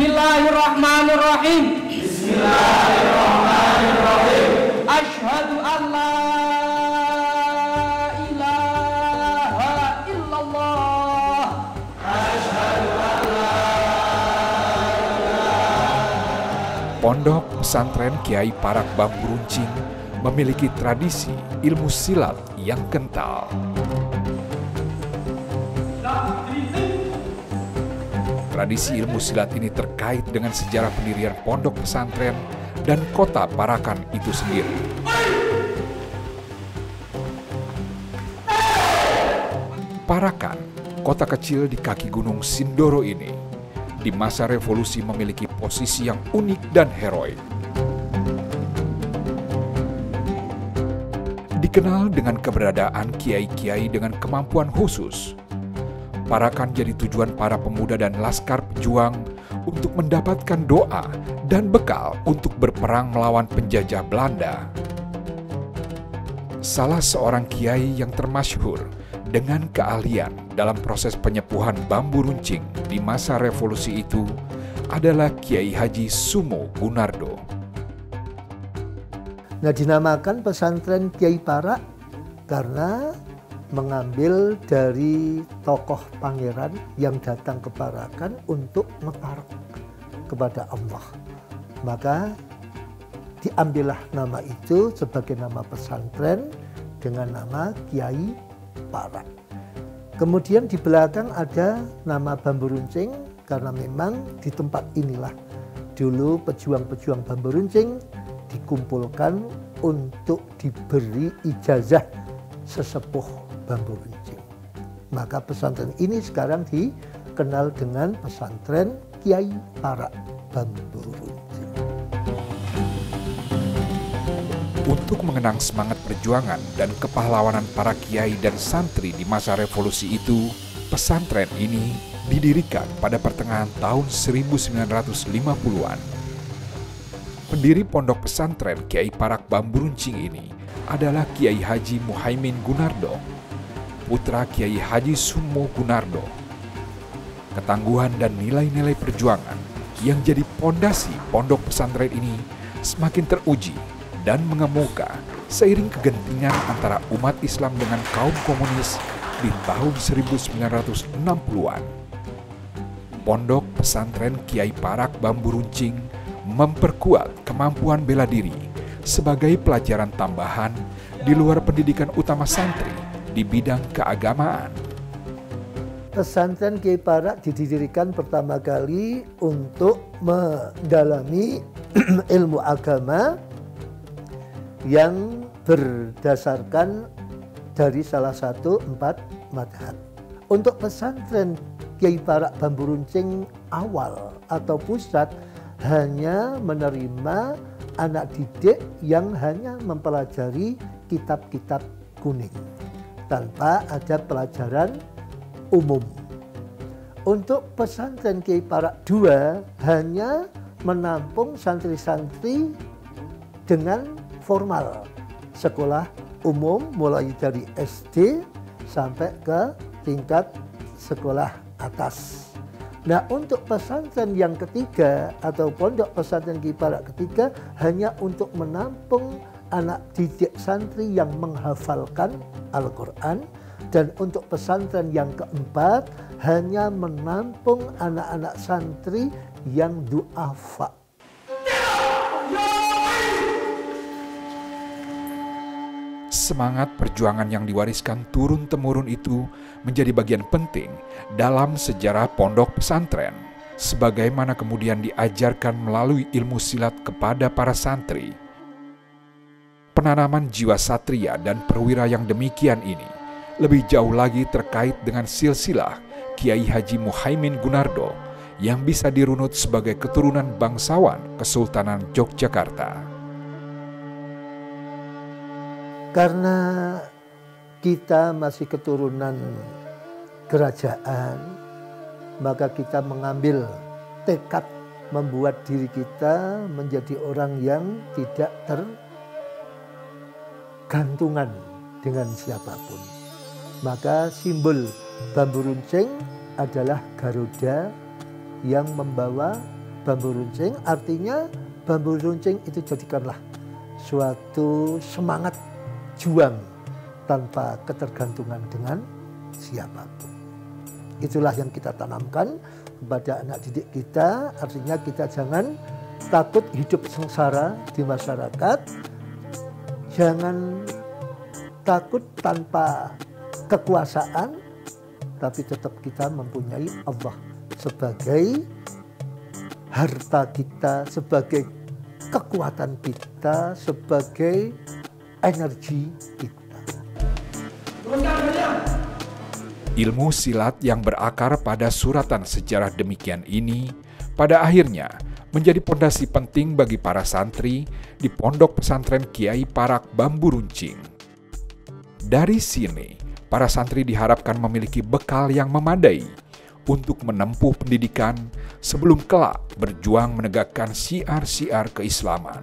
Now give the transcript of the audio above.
Bismillahirrahmanirrahim. Bismillahirrahmanirrahim. Asyhadu an la ilaha illallah. Asyhadu an la ilaha. Pondok Pesantren Kiai Parak Bambu Runcing memiliki tradisi ilmu silat yang kental. Tradisi ilmu silat ini terkait dengan sejarah pendirian pondok pesantren dan kota Parakan itu sendiri. Parakan, kota kecil di kaki gunung Sindoro ini, di masa revolusi memiliki posisi yang unik dan heroik. Dikenal dengan keberadaan kiai-kiai dengan kemampuan khusus, Parakan jadi tujuan para pemuda dan laskar pejuang untuk mendapatkan doa dan bekal untuk berperang melawan penjajah Belanda. Salah seorang kiai yang termasyhur dengan keahlian dalam proses penyepuhan bambu runcing di masa revolusi itu adalah Kiai Haji Sumo Gunardo. Nah, dinamakan pesantren Kiai Parak karena mengambil dari tokoh pangeran yang datang ke Parakan untuk meparak kepada Allah. Maka diambillah nama itu sebagai nama pesantren dengan nama Kiai Parak. Kemudian di belakang ada nama bambu runcing karena memang di tempat inilah dulu pejuang-pejuang bambu runcing dikumpulkan untuk diberi ijazah sesepuh bambu runcing. Maka pesantren ini sekarang dikenal dengan pesantren Kiai Parak Bambu Runcing. Untuk mengenang semangat perjuangan dan kepahlawanan para kiai dan santri di masa revolusi itu, pesantren ini didirikan pada pertengahan tahun 1950-an. Pendiri pondok pesantren Kiai Parak Bambu Runcing ini adalah Kiai Haji Muhaimin Gunardo, putra Kiai Haji Sumo Gunardo. Ketangguhan dan nilai-nilai perjuangan yang jadi pondasi pondok pesantren ini semakin teruji dan mengemuka seiring kegentingan antara umat Islam dengan kaum komunis di tahun 1960-an. Pondok pesantren Kiai Parak Bambu Runcing memperkuat kemampuan bela diri sebagai pelajaran tambahan di luar pendidikan utama santri di bidang keagamaan. Pesantren Kiai Parak didirikan pertama kali untuk mendalami ilmu agama yang berdasarkan dari salah satu 4 madhab. Untuk pesantren Kiai Parak Bambu Runcing awal atau pusat hanya menerima anak didik yang hanya mempelajari kitab-kitab kuning tanpa ada pelajaran umum. Untuk pesantren Kiai Parak II hanya menampung santri-santri dengan formal, sekolah umum mulai dari SD sampai ke tingkat sekolah atas. Nah, untuk pesantren yang ketiga atau pondok pesantren Kiai Parak ketiga hanya untuk menampung anak didik santri yang menghafalkan Al-Quran, dan untuk pesantren yang keempat hanya menampung anak-anak santri yang du'afa. Semangat perjuangan yang diwariskan turun-temurun itu menjadi bagian penting dalam sejarah pondok pesantren, sebagaimana kemudian diajarkan melalui ilmu silat kepada para santri. Penanaman jiwa satria dan perwira yang demikian ini lebih jauh lagi terkait dengan silsilah Kiai Haji Muhaimin Gunardo yang bisa dirunut sebagai keturunan bangsawan Kesultanan Yogyakarta. Karena kita masih keturunan kerajaan, maka kita mengambil tekad membuat diri kita menjadi orang yang tidak tergantungan dengan siapapun. Maka simbol bambu runcing adalah Garuda yang membawa bambu runcing, artinya bambu runcing itu jadikanlah suatu semangat juang tanpa ketergantungan dengan siapapun. Itulah yang kita tanamkan kepada anak didik kita, artinya kita jangan takut hidup sengsara di masyarakat, jangan takut tanpa kekuasaan, tapi tetap kita mempunyai Allah sebagai harta kita, sebagai kekuatan kita, sebagai energi kita. Ilmu silat yang berakar pada suratan sejarah demikian ini pada akhirnya menjadi pondasi penting bagi para santri di Pondok Pesantren Kiai Parak Bambu Runcing. Dari sini, para santri diharapkan memiliki bekal yang memadai untuk menempuh pendidikan sebelum kelak berjuang menegakkan syiar-syiar keislaman.